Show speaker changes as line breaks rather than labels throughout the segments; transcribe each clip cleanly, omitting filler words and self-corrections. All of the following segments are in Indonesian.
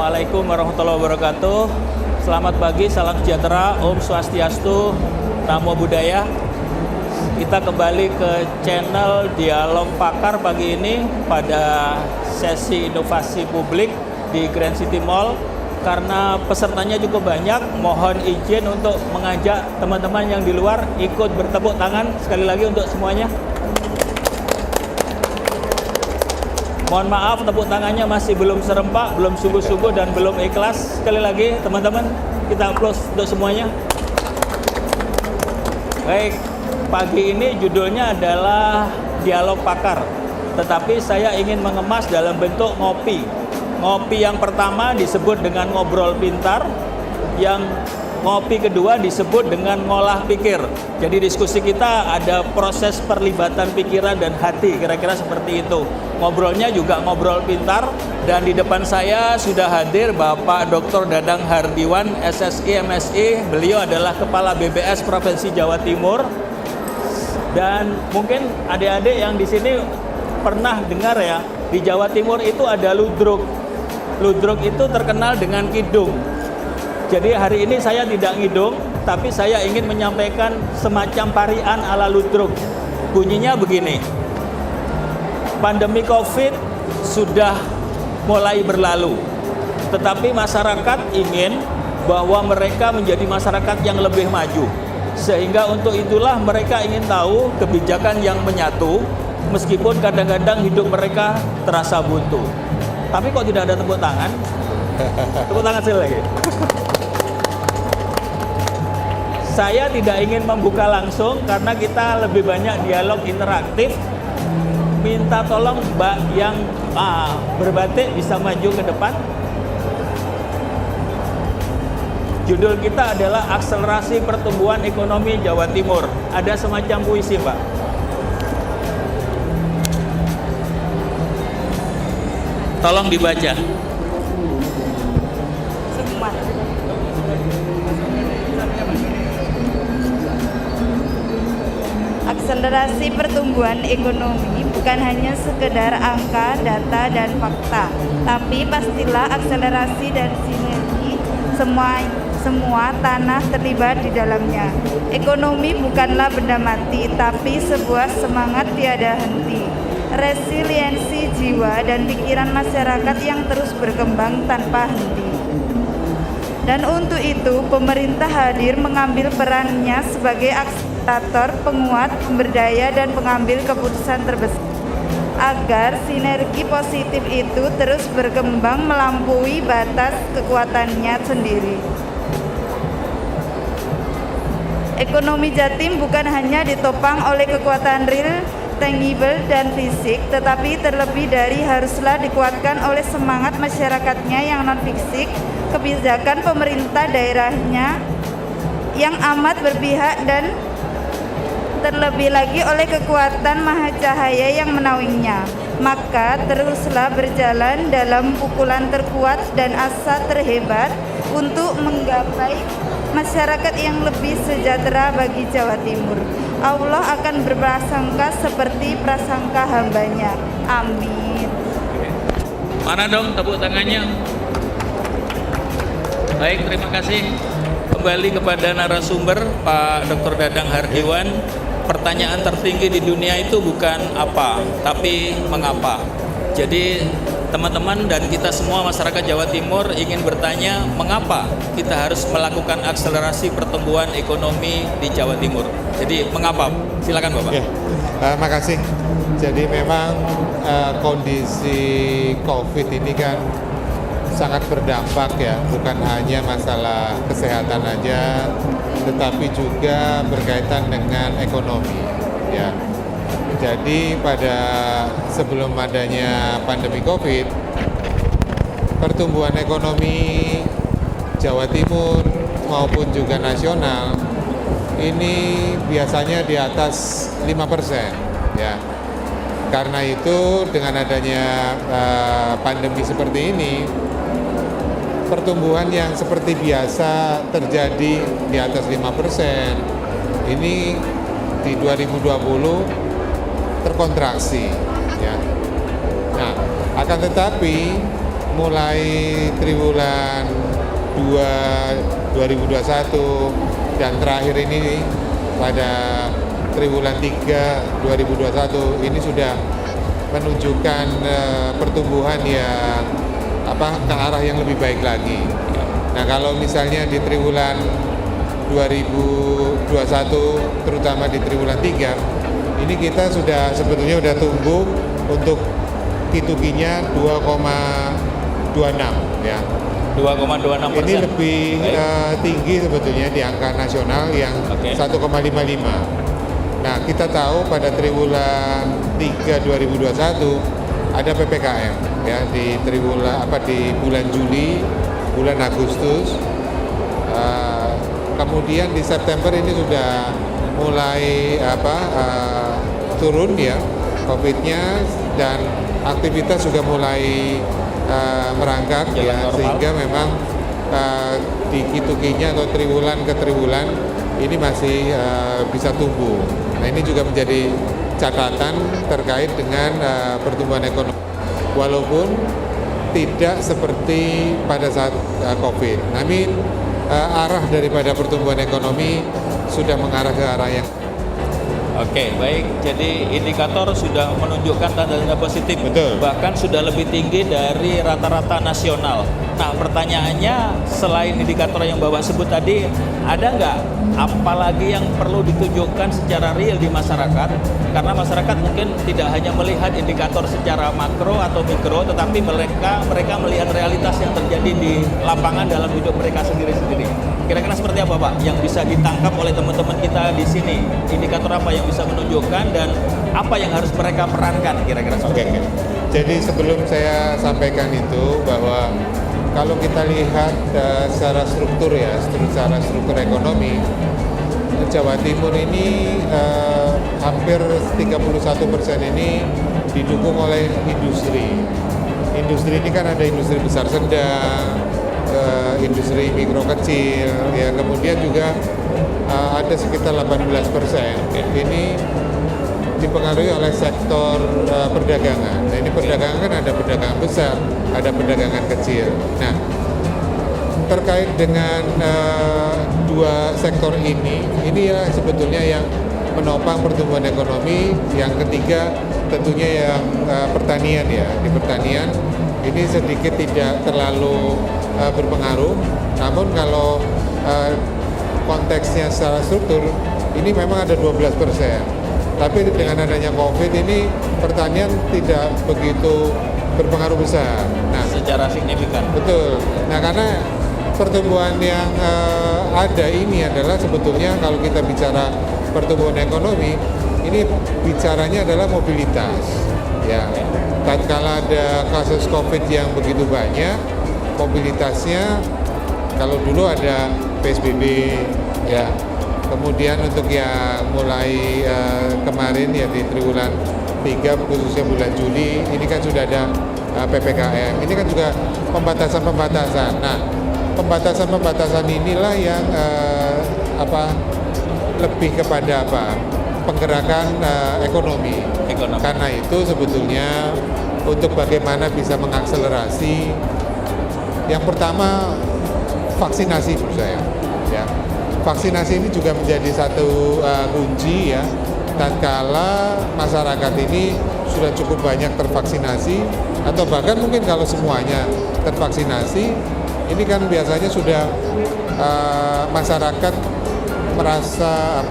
Assalamualaikum warahmatullahi wabarakatuh. Selamat pagi, salam sejahtera, Om Swastiastu, Namo Buddhaya. Kita kembali ke channel Dialog Pakar pagi ini pada sesi inovasi publik di Grand City Mall. Karena pesertanya cukup banyak, mohon izin untuk mengajak teman-teman yang di luar ikut bertepuk tangan sekali lagi untuk semuanya. Mohon maaf, tepuk tangannya masih belum serempak, belum sungguh-sungguh dan belum ikhlas. Sekali lagi teman-teman, kita applause untuk semuanya. Baik, pagi ini judulnya adalah Dialog Pakar. Tetapi saya ingin mengemas dalam bentuk ngopi. Ngopi yang pertama disebut dengan ngobrol pintar, yang ngopi kedua disebut dengan ngolah pikir. Jadi diskusi kita ada proses perlibatan pikiran dan hati, kira-kira seperti itu. Ngobrolnya juga ngobrol pintar, dan di depan saya sudah hadir Bapak Dr. Dadang Hardiwan, SSI, MSI. Beliau adalah Kepala BBS Provinsi Jawa Timur. Dan mungkin adik-adik yang di sini pernah dengar ya, di Jawa Timur itu ada ludruk. Ludruk itu terkenal dengan kidung. Jadi hari ini saya tidak ngidung, tapi saya ingin menyampaikan semacam parian ala ludruk. Bunyinya begini. Pandemi COVID sudah mulai berlalu, tetapi masyarakat ingin bahwa mereka menjadi masyarakat yang lebih maju. Sehingga untuk itulah mereka ingin tahu kebijakan yang menyatu, meskipun kadang-kadang hidup mereka terasa buntu. Tapi kok tidak ada tepuk tangan? Tepuk tangan sekali lagi. Saya tidak ingin membuka langsung karena kita lebih banyak dialog interaktif. Minta tolong Mbak yang berbatik bisa maju ke depan. Judul kita adalah Akselerasi Pertumbuhan Ekonomi Jawa Timur. Ada semacam puisi, Pak. Tolong dibaca.
Semua. Akselerasi pertumbuhan ekonomi bukan hanya sekedar angka, data, dan fakta, tapi pastilah akselerasi dan sinergi semua tanah terlibat di dalamnya. Ekonomi bukanlah benda mati, tapi sebuah semangat tiada henti. Resiliensi jiwa dan pikiran masyarakat yang terus berkembang tanpa henti. Dan untuk itu, pemerintah hadir mengambil perannya sebagai akselerator, penguat, pemberdaya, dan pengambil keputusan terbesar agar sinergi positif itu terus berkembang melampaui batas kekuatannya sendiri. Ekonomi Jatim bukan hanya ditopang oleh kekuatan real, tangible, dan fisik, tetapi terlebih dari haruslah dikuatkan oleh semangat masyarakatnya yang non-fisik, kebijakan pemerintah daerahnya yang amat berpihak, dan terlebih lagi oleh kekuatan maha cahaya yang menaunginya. Maka teruslah berjalan dalam pukulan terkuat dan asa terhebat untuk menggapai masyarakat yang lebih sejahtera bagi Jawa Timur. Allah akan berprasangka seperti prasangka hambanya. Amin.
Mana dong tepuk tangannya? Baik, terima kasih. Kembali kepada narasumber Pak Dr. Dadang Hardiwan. Pertanyaan tertinggi di dunia itu bukan apa, tapi mengapa. Jadi teman-teman dan kita semua masyarakat Jawa Timur ingin bertanya, mengapa kita harus melakukan akselerasi pertumbuhan ekonomi di Jawa Timur? Jadi mengapa? Silakan Bapak.
Ya, makasih. Jadi memang kondisi COVID ini kan sangat berdampak ya, bukan hanya masalah kesehatan aja, tetapi juga berkaitan dengan ekonomi ya. Jadi pada sebelum adanya pandemi COVID, pertumbuhan ekonomi Jawa Timur maupun juga nasional ini biasanya di atas 5% ya. Karena itu dengan adanya pandemi seperti ini, pertumbuhan yang seperti biasa terjadi di atas 5%, ini di 2020 terkontraksi ya. Nah, akan tetapi mulai triwulan 2 2021 dan terakhir ini pada triwulan 3 2021 ini sudah menunjukkan pertumbuhan yang ke arah yang lebih baik lagi. Nah, kalau misalnya di triwulan 2021 terutama di triwulan 3 ini kita sebetulnya sudah tumbuh untuk Q2-nya 2,26 ya.
2,26%.
Ini lebih tinggi sebetulnya di angka nasional yang 1,55. Nah, kita tahu pada triwulan 3 2021 ada PPKM ya di bulan Juli, bulan Agustus. Kemudian di September ini sudah mulai turun ya COVID-nya dan aktivitas juga mulai merangkak ya, sehingga memang di Q2-nya atau triwulan ke triwulan ini masih bisa tumbuh. Nah, ini juga menjadi catatan terkait dengan pertumbuhan ekonomi. Walaupun tidak seperti pada saat COVID, namun arah daripada pertumbuhan ekonomi sudah mengarah ke arah yang
Oke, baik. Jadi indikator sudah menunjukkan tanda-tanda positif.
Betul.
Bahkan sudah lebih tinggi dari rata-rata nasional. Nah, pertanyaannya selain indikator yang Bapak sebut tadi, ada nggak apalagi yang perlu ditunjukkan secara real di masyarakat? Karena masyarakat mungkin tidak hanya melihat indikator secara makro atau mikro, tetapi mereka melihat realitas yang terjadi di lapangan dalam hidup mereka sendiri-sendiri. Kira-kira seperti apa, Pak, yang bisa ditangkap oleh teman-teman kita di sini? Indikator apa yang bisa menunjukkan dan apa yang harus mereka perankan kira-kira?
Oke. Jadi sebelum saya sampaikan itu bahwa kalau kita lihat secara struktur ekonomi, Jawa Timur ini hampir 31% ini didukung oleh industri. Industri ini kan ada industri besar sedang, industri mikro kecil, ya kemudian juga ada sekitar 18% ini dipengaruhi oleh sektor perdagangan. Nah, ini perdagangan kan ada perdagangan besar, ada perdagangan kecil. Nah, terkait dengan dua sektor ini ya sebetulnya yang menopang pertumbuhan ekonomi. Yang ketiga tentunya yang pertanian ya. Di pertanian ini sedikit tidak terlalu berpengaruh, namun kalau konteksnya secara struktur ini memang ada 12%. Tapi dengan adanya COVID ini pertanian tidak begitu berpengaruh besar. Nah,
secara signifikan.
Betul. Nah, karena pertumbuhan yang ada ini adalah sebetulnya kalau kita bicara pertumbuhan ekonomi, ini bicaranya adalah mobilitas. Ya, tatkala ada kasus COVID yang begitu banyak, mobilitasnya kalau dulu ada PSBB, ya. Kemudian untuk yang mulai kemarin ya di triwulan 3 khususnya bulan Juli ini kan sudah ada PPKM. Ini kan juga pembatasan-pembatasan. Nah, pembatasan-pembatasan inilah yang lebih kepada penggerakan ekonomi. Karena itu sebetulnya untuk bagaimana bisa mengakselerasi, yang pertama vaksinasi menurut saya. Ya. Vaksinasi ini juga menjadi satu kunci ya. Tatkala masyarakat ini sudah cukup banyak tervaksinasi atau bahkan mungkin kalau semuanya tervaksinasi, ini kan biasanya sudah masyarakat merasa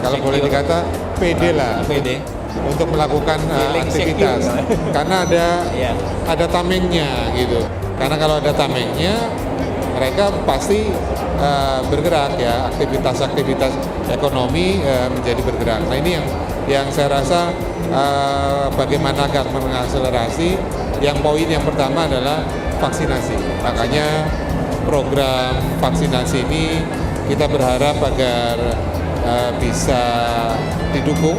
kalau boleh dikata pede lah untuk melakukan aktivitas karena ada tamengnya gitu. Karena kalau ada tamengnya mereka pasti bergerak ya, aktivitas ekonomi menjadi bergerak. Nah, ini yang saya rasa bagaimana agar mengakselerasi. Yang poin yang pertama adalah vaksinasi. Makanya program vaksinasi ini kita berharap agar bisa didukung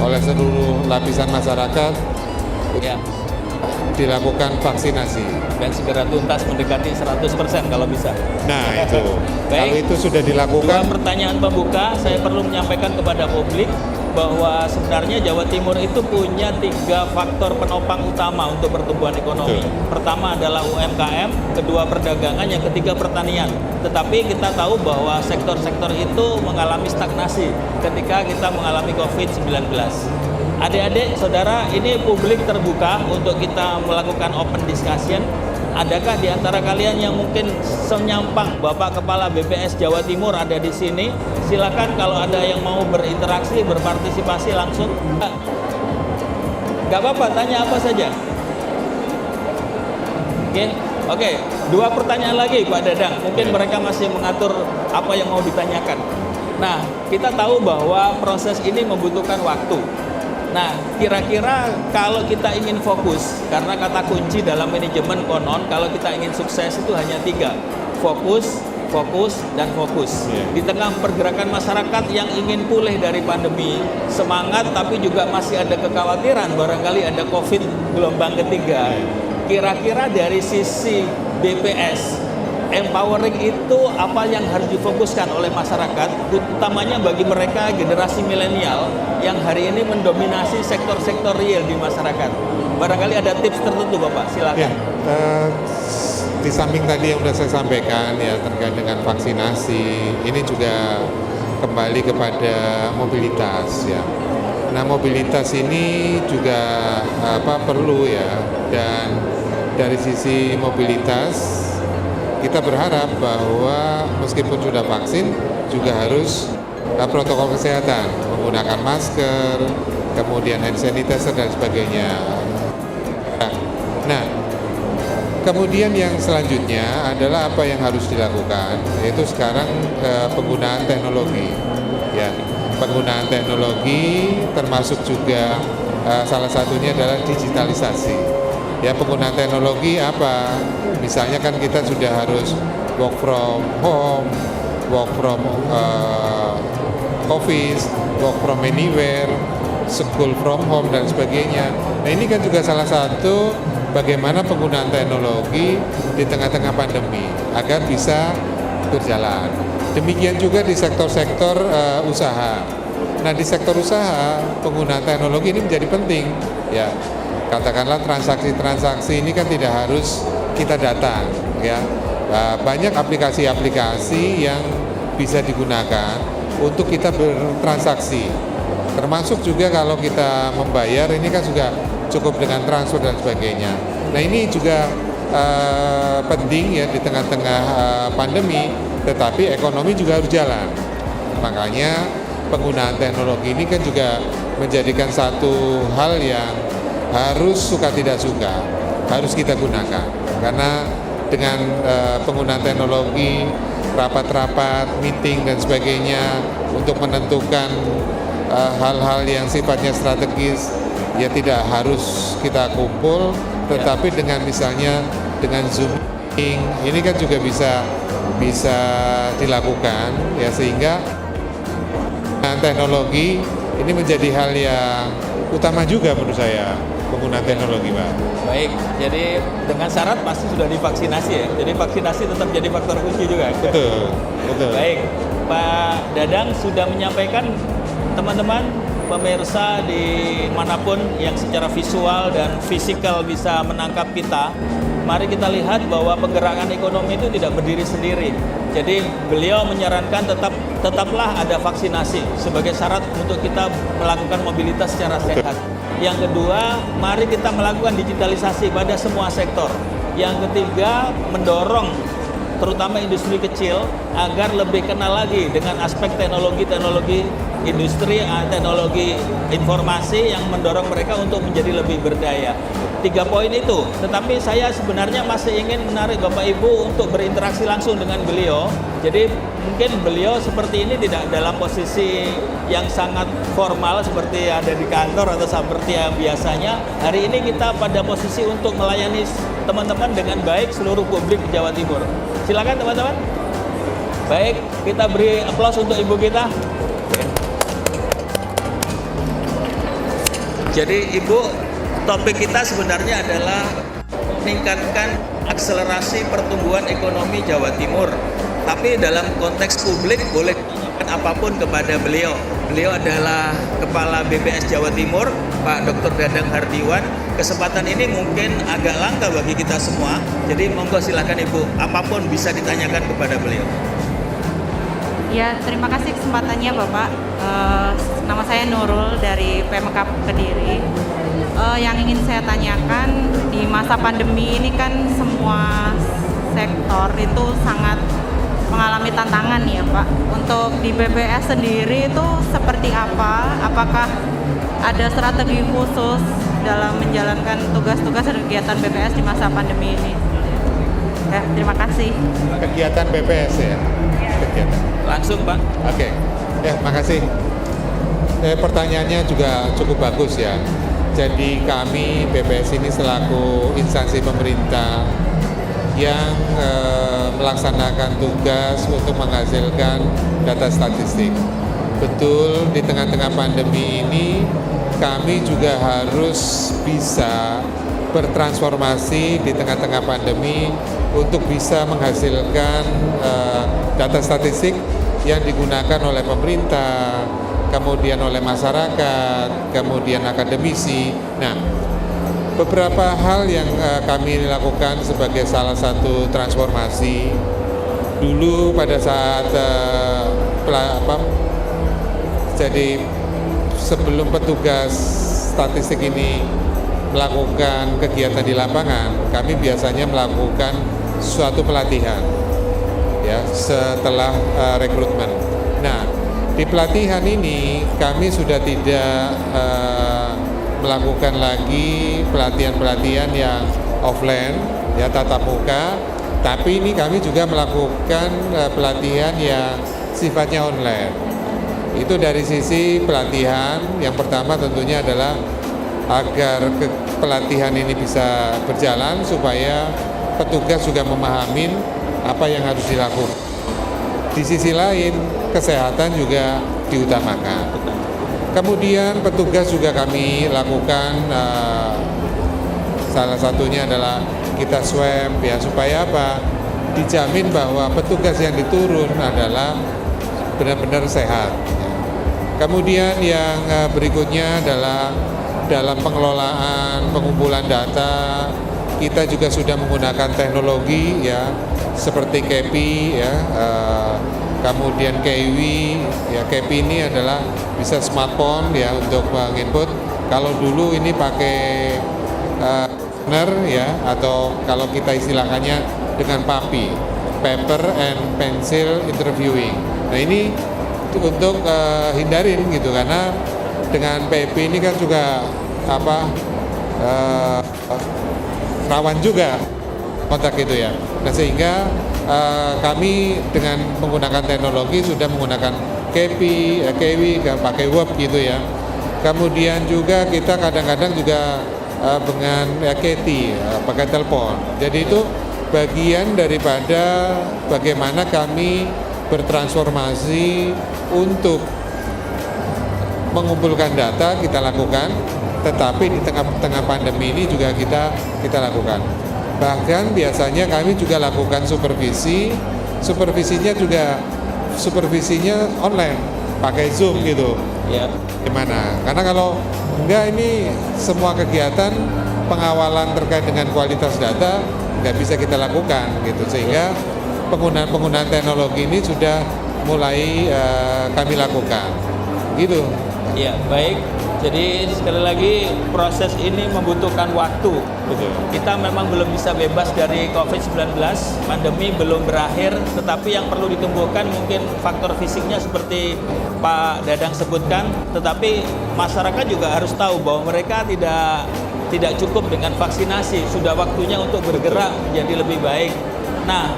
oleh seluruh lapisan masyarakat.
Ya.
Dilakukan vaksinasi
dan segera tuntas mendekati 100% kalau bisa.
Nah, itu.
Baik.
Kalau itu sudah dilakukan.
Dua pertanyaan pembuka saya perlu menyampaikan kepada publik. bahwa sebenarnya Jawa Timur itu punya 3 faktor penopang utama untuk pertumbuhan ekonomi.
Betul.
Pertama adalah UMKM, kedua perdagangan, yang ketiga pertanian. Tetapi kita tahu bahwa sektor-sektor itu mengalami stagnasi ketika kita mengalami COVID-19. Adik-adik, saudara, ini publik terbuka untuk kita melakukan open discussion. Adakah di antara kalian yang mungkin senyampang Bapak Kepala BPS Jawa Timur ada di sini? Silakan kalau ada yang mau berinteraksi, berpartisipasi langsung. Gak apa-apa, tanya apa saja. Oke, 2 pertanyaan lagi Pak Dadang. Mungkin mereka masih mengatur apa yang mau ditanyakan. Nah, kita tahu bahwa proses ini membutuhkan waktu. Nah, kira-kira kalau kita ingin fokus, karena kata kunci dalam manajemen konon, kalau kita ingin sukses itu hanya 3. Fokus, fokus, dan fokus. Di tengah pergerakan masyarakat yang ingin pulih dari pandemi, semangat tapi juga masih ada kekhawatiran, barangkali ada COVID gelombang ketiga. Kira-kira dari sisi BPS, empowering itu apa yang harus difokuskan oleh masyarakat, utamanya bagi mereka generasi milenial yang hari ini mendominasi sektor-sektor real di masyarakat. Barangkali ada tips tertentu Bapak, silakan.
Di samping tadi yang sudah saya sampaikan ya terkait dengan vaksinasi, ini juga kembali kepada mobilitas ya. Nah, mobilitas ini juga perlu ya, dan dari sisi mobilitas kita berharap bahwa meskipun sudah vaksin juga harus protokol kesehatan, menggunakan masker, kemudian hand sanitizer dan sebagainya. Nah, kemudian yang selanjutnya adalah apa yang harus dilakukan, yaitu sekarang penggunaan teknologi. Ya, penggunaan teknologi termasuk juga salah satunya adalah digitalisasi. Ya, penggunaan teknologi apa? Misalnya kan kita sudah harus work from home, work from office, work from anywhere, school from home dan sebagainya. Nah, ini kan juga salah satu bagaimana penggunaan teknologi di tengah-tengah pandemi agar bisa berjalan. Demikian juga di sektor-sektor usaha. Nah, di sektor usaha penggunaan teknologi ini menjadi penting. Ya, katakanlah transaksi-transaksi ini kan tidak harus kita datang. Ya, banyak aplikasi-aplikasi yang bisa digunakan untuk kita bertransaksi. Termasuk juga kalau kita membayar ini kan juga cukup dengan transfer dan sebagainya. Nah, ini juga penting ya di tengah-tengah pandemi, tetapi ekonomi juga harus jalan. Makanya penggunaan teknologi ini kan juga menjadikan satu hal yang harus suka tidak suka, harus kita gunakan. Karena dengan penggunaan teknologi, rapat-rapat, meeting dan sebagainya untuk menentukan hal-hal yang sifatnya strategis, ya tidak harus kita kumpul, tetapi dengan misalnya dengan Zoom meeting, ini kan juga bisa dilakukan ya, sehingga teknologi ini menjadi hal yang utama juga menurut saya, penggunaan teknologi, Pak.
Baik, jadi dengan syarat pasti sudah divaksinasi ya. Jadi vaksinasi tetap jadi faktor kunci juga.
Betul, betul.
Baik, Pak Dadang sudah menyampaikan, teman-teman pemirsa dimanapun yang secara visual dan fisikal bisa menangkap kita, mari kita lihat bahwa pergerakan ekonomi itu tidak berdiri sendiri. Jadi beliau menyarankan tetaplah ada vaksinasi sebagai syarat untuk kita melakukan mobilitas secara sehat. Yang kedua, mari kita melakukan digitalisasi pada semua sektor. Yang ketiga, mendorong terutama industri kecil agar lebih kenal lagi dengan aspek teknologi industri, teknologi informasi yang mendorong mereka untuk menjadi lebih berdaya. 3 poin itu, tetapi saya sebenarnya masih ingin menarik Bapak Ibu untuk berinteraksi langsung dengan beliau. Jadi mungkin beliau seperti ini tidak dalam posisi yang sangat formal seperti ada di kantor atau seperti yang biasanya. Hari ini kita pada posisi untuk melayani teman-teman dengan baik seluruh publik di Jawa Timur. Silakan teman-teman. Baik, kita beri aplaus untuk ibu kita. Jadi ibu, topik kita sebenarnya adalah meningkatkan akselerasi pertumbuhan ekonomi Jawa Timur. Tapi dalam konteks publik boleh ditanyakan apapun kepada beliau. Beliau adalah Kepala BPS Jawa Timur, Pak Dr. Dadang Hardiwan. Kesempatan ini mungkin agak langka bagi kita semua, jadi monggo silakan Ibu, apapun bisa ditanyakan kepada beliau.
Ya, terima kasih kesempatannya Bapak. Nama saya Nurul dari Pemkab Kediri. Yang ingin saya tanyakan, di masa pandemi ini kan semua sektor itu sangat mengalami tantangan ya Pak. Untuk di BPS sendiri itu seperti apa? Apakah ada strategi khusus dalam menjalankan tugas-tugas dan kegiatan BPS di masa pandemi ini? Ya, terima kasih.
Kegiatan BPS ya? Kegiatan.
Langsung Pak.
Oke, ya makasih. Pertanyaannya juga cukup bagus ya. Jadi kami BPS ini selaku instansi pemerintah yang melaksanakan tugas untuk menghasilkan data statistik. Betul, di tengah-tengah pandemi ini kami juga harus bisa bertransformasi di tengah-tengah pandemi untuk bisa menghasilkan data statistik yang digunakan oleh pemerintah, kemudian oleh masyarakat, kemudian akademisi. Nah, beberapa hal yang kami lakukan sebagai salah satu transformasi dulu pada saat jadi sebelum petugas statistik ini melakukan kegiatan di lapangan, kami biasanya melakukan suatu pelatihan ya setelah rekrutmen. Nah, di pelatihan ini kami sudah tidak melakukan lagi pelatihan-pelatihan yang offline ya tatap muka, tapi ini kami juga melakukan pelatihan yang sifatnya online. Itu dari sisi pelatihan, yang pertama tentunya adalah agar pelatihan ini bisa berjalan supaya petugas juga memahami apa yang harus dilakukan. Di sisi lain, kesehatan juga diutamakan. Kemudian petugas juga kami lakukan, salah satunya adalah kita swab ya, supaya apa? Dijamin bahwa petugas yang diturun adalah benar-benar sehat. Kemudian yang berikutnya adalah dalam pengelolaan pengumpulan data, kita juga sudah menggunakan teknologi ya, seperti KEPI ya, kemudian KIWI ya. KEPI ini adalah bisa smartphone ya untuk menginput. Kalau dulu ini pakai scanner ya, atau kalau kita istilahkannya dengan PAPI, paper and pencil interviewing. Nah, ini untuk hindarin gitu, karena dengan PIP ini kan juga rawan juga kontak itu ya. Nah, sehingga kami dengan menggunakan teknologi sudah menggunakan KEPI, KIWI, pakai web gitu ya. Kemudian juga kita kadang-kadang juga dengan KT, pakai telepon. Jadi itu bagian daripada bagaimana kami bertransformasi untuk mengumpulkan data kita lakukan, tetapi di tengah-tengah pandemi ini juga kita lakukan. Bahkan biasanya kami juga lakukan supervisinya online, pakai Zoom gitu.
Ya.
Gimana? Karena kalau enggak, ini semua kegiatan pengawalan terkait dengan kualitas data nggak bisa kita lakukan gitu, sehingga penggunaan teknologi ini sudah mulai kami lakukan gitu.
Ya, baik. Jadi sekali lagi proses ini membutuhkan waktu.
Betul.
Kita memang belum bisa bebas dari COVID-19, pandemi belum berakhir, tetapi yang perlu ditumbuhkan mungkin faktor fisiknya seperti Pak Dadang sebutkan, tetapi masyarakat juga harus tahu bahwa mereka tidak cukup dengan vaksinasi, sudah waktunya untuk bergerak menjadi lebih baik. Nah,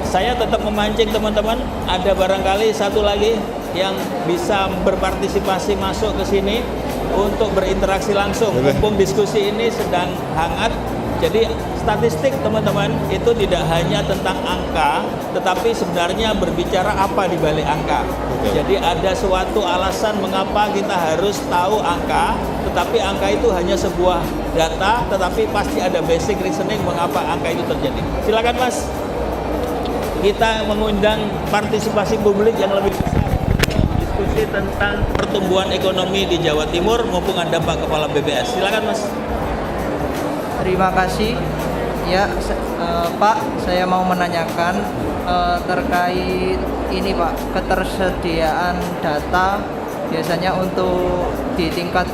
saya tetap memancing teman-teman, ada barangkali satu lagi yang bisa berpartisipasi masuk ke sini untuk berinteraksi langsung. Mumpung diskusi ini sedang hangat, jadi statistik teman-teman itu tidak hanya tentang angka, tetapi sebenarnya berbicara apa di balik angka. Jadi ada suatu alasan mengapa kita harus tahu angka, tetapi angka itu hanya sebuah data, tetapi pasti ada basic reasoning mengapa angka itu terjadi. Silakan Mas. Kita mengundang partisipasi publik yang lebih besar. Diskusi ini tentang pertumbuhan ekonomi di Jawa Timur mumpung Anda Pak Kepala BPS. Silakan Mas.
Terima kasih. Ya, Pak, saya mau menanyakan terkait ini Pak, ketersediaan data biasanya untuk di tingkat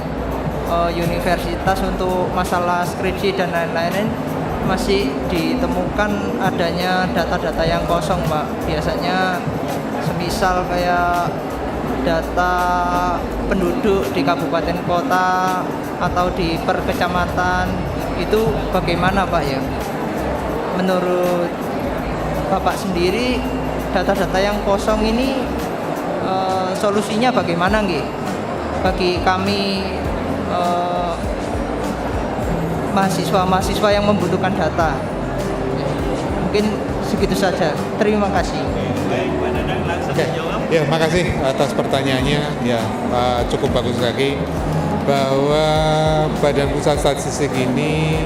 universitas untuk masalah skripsi dan lain-lain masih ditemukan adanya data-data yang kosong Pak. Biasanya semisal kayak data penduduk di kabupaten kota atau di per kecamatan, itu bagaimana Pak ya? Menurut Bapak sendiri, data-data yang kosong ini solusinya bagaimana nggih? Bagi kami mahasiswa-mahasiswa yang membutuhkan data. Mungkin segitu saja. Terima kasih.
Baik, Pak Dadang langsung
Oke,
menjawab.
ya makasih atas pertanyaannya. Ya, cukup bagus lagi bahwa Badan Pusat Statistik ini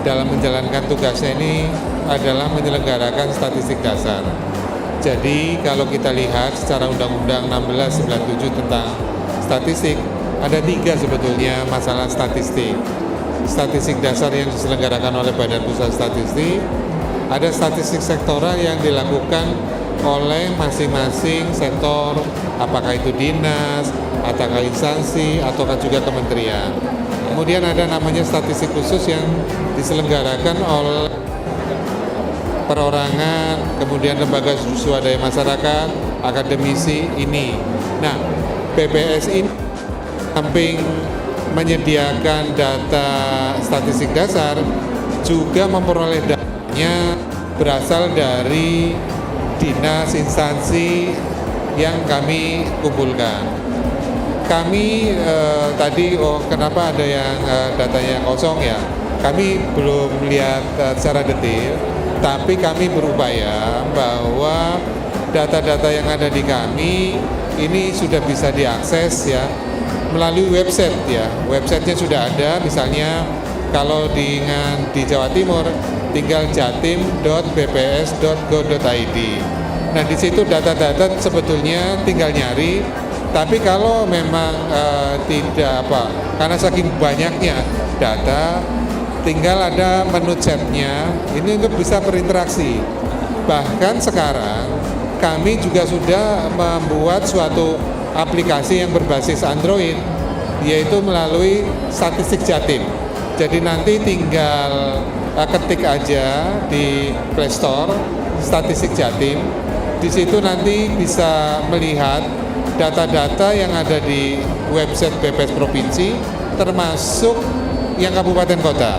dalam menjalankan tugasnya ini adalah menyelenggarakan statistik dasar. Jadi kalau kita lihat secara Undang-Undang 1697 tentang statistik, ada 3 sebetulnya masalah statistik. Statistik dasar yang diselenggarakan oleh Badan Pusat Statistik, ada statistik sektoral yang dilakukan oleh masing-masing sektor, apakah itu dinas, ataukah instansi, ataukah juga kementerian. Kemudian ada namanya statistik khusus yang diselenggarakan oleh perorangan, kemudian lembaga swadaya masyarakat, akademisi ini. Nah, BPS ini samping menyediakan data statistik dasar, juga memperoleh datanya berasal dari dinas instansi yang kami kumpulkan. Kami tadi, kenapa ada yang datanya kosong ya? Kami belum lihat secara detail, tapi kami berupaya bahwa data-data yang ada di kami ini sudah bisa diakses ya melalui website ya. Websitenya sudah ada, misalnya kalau di Jawa Timur tinggal jatim.bps.go.id. Nah, di situ data-data sebetulnya tinggal nyari. Tapi kalau memang tidak karena saking banyaknya data, tinggal ada menu chatnya. Ini untuk bisa berinteraksi. Bahkan sekarang kami juga sudah membuat suatu aplikasi yang berbasis Android, yaitu melalui Statistik Jatim. Jadi nanti tinggal ketik aja di Play Store Statistik Jatim. Di situ nanti bisa melihat data-data yang ada di website BPS Provinsi, termasuk yang kabupaten kota.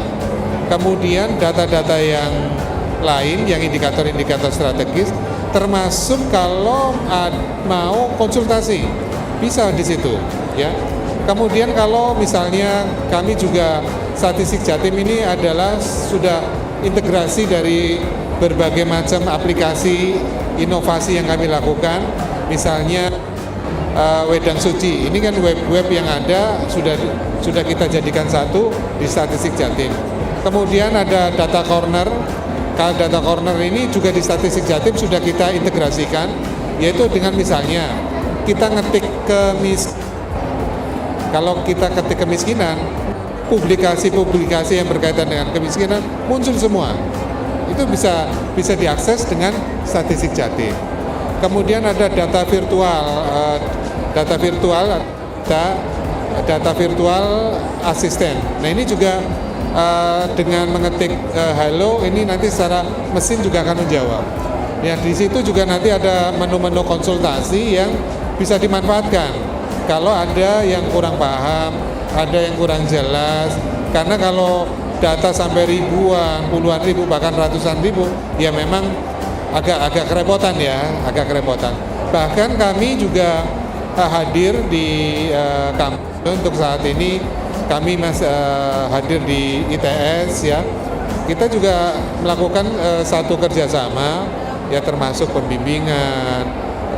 Kemudian data-data yang lain, yang indikator-indikator strategis, termasuk kalau mau konsultasi bisa di situ ya. Kemudian kalau misalnya kami juga Statistik Jatim ini adalah sudah integrasi dari berbagai macam aplikasi inovasi yang kami lakukan, misalnya Wedang Suci ini kan web yang ada sudah kita jadikan satu di Statistik Jatim. Kemudian ada Data Corner. Kalau Data Corner ini juga di Statistik Jatim sudah kita integrasikan, yaitu dengan misalnya kita ngetik kalau kita ketik kemiskinan, publikasi-publikasi yang berkaitan dengan kemiskinan muncul semua. Itu bisa diakses dengan Statistik Jatim. Kemudian ada data virtual asisten. Nah, ini juga dengan mengetik halo, ini nanti secara mesin juga akan menjawab. Ya, di situ juga nanti ada menu-menu konsultasi yang bisa dimanfaatkan. Kalau ada yang kurang paham, ada yang kurang jelas, karena kalau data sampai ribuan, puluhan ribu, bahkan ratusan ribu, ya memang agak kerepotan ya, agak kerepotan. Bahkan kami juga hadir di kampus untuk saat ini. Kami hadir di ITS ya. Kita juga melakukan satu kerjasama ya, termasuk pembimbingan,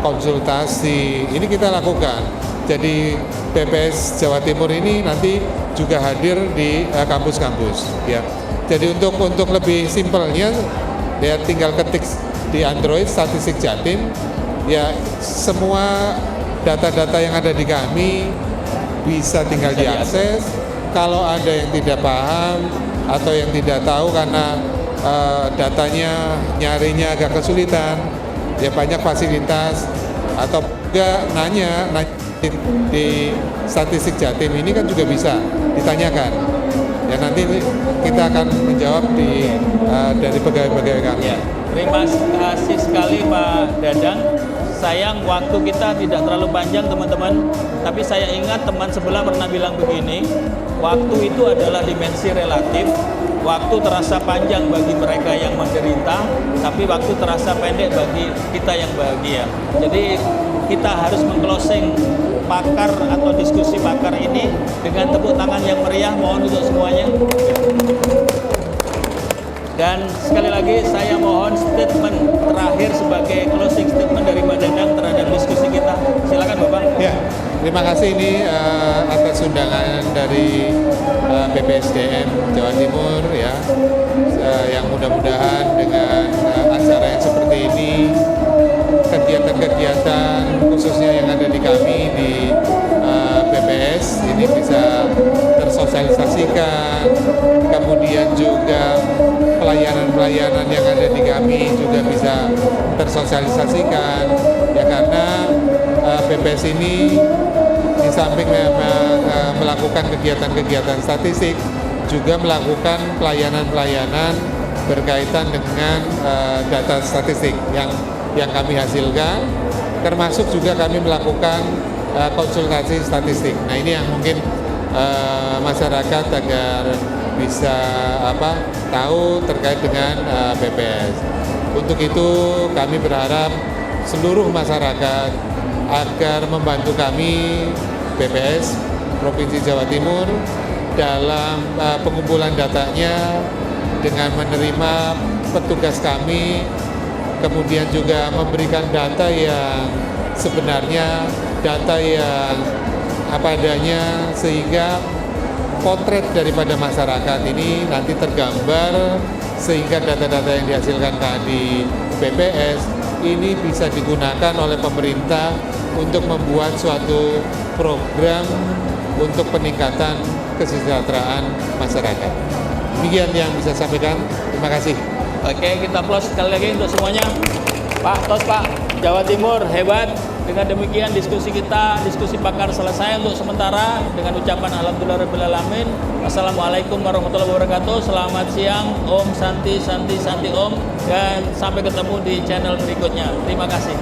konsultasi. Ini kita lakukan. Jadi BPS Jawa Timur ini nanti juga hadir di kampus-kampus ya. Jadi untuk lebih simpelnya ya, tinggal ketik di Android Statistik Jatim ya, semua data-data yang ada di kami bisa tinggal diakses. Kalau ada yang tidak paham atau yang tidak tahu karena datanya nyarinya agak kesulitan, ya banyak fasilitas atau juga nanya di statistik Jatim ini kan juga bisa ditanyakan. Ya nanti kita akan menjawab dari pegawai-pegawai kami.
Ya, terima kasih sekali Pak Dadang. Sayang waktu kita tidak terlalu panjang teman-teman, tapi saya ingat teman sebelah pernah bilang begini, waktu itu adalah dimensi relatif. Waktu terasa panjang bagi mereka yang menderita, tapi waktu terasa pendek bagi kita yang bahagia. Jadi kita harus meng-closing pakar atau diskusi pakar ini dengan tepuk tangan yang meriah. Mohon untuk semuanya. Dan sekali lagi saya mohon statement terakhir sebagai closing statement dari Pak Dadang terhadap diskusi kita. Silakan Bapak.
Ya, terima kasih ini atas undangan dari BPSDM Jawa Timur ya, yang mudah-mudahan dengan acara yang seperti ini, kegiatan-kegiatan khususnya yang ada di kami di BPS ini bisa tersosialisasikan, kemudian juga pelayanan-pelayanan yang ada di kami juga bisa tersosialisasikan ya, karena BPS ini di samping melakukan kegiatan-kegiatan statistik juga melakukan pelayanan-pelayanan berkaitan dengan data statistik yang kami hasilkan, termasuk juga kami melakukan konsultasi statistik. Nah ini yang mungkin masyarakat agar bisa tahu terkait dengan BPS. Untuk itu kami berharap seluruh masyarakat agar membantu kami BPS Provinsi Jawa Timur dalam pengumpulan datanya dengan menerima petugas kami, kemudian juga memberikan data yang sebenarnya, data yang apa adanya, sehingga potret daripada masyarakat ini nanti tergambar, sehingga data-data yang dihasilkan di BPS ini bisa digunakan oleh pemerintah untuk membuat suatu program untuk peningkatan kesejahteraan masyarakat. Demikian yang bisa saya sampaikan. Terima kasih.
Oke, kita close sekali lagi untuk semuanya. Pak, tos Pak, Jawa Timur hebat. Dengan demikian diskusi kita, diskusi pakar selesai untuk sementara dengan ucapan alhamdulillahirabbil. Wassalamualaikum warahmatullahi wabarakatuh. Selamat siang, Om Santi Santi Santi Om, dan sampai ketemu di channel berikutnya. Terima kasih.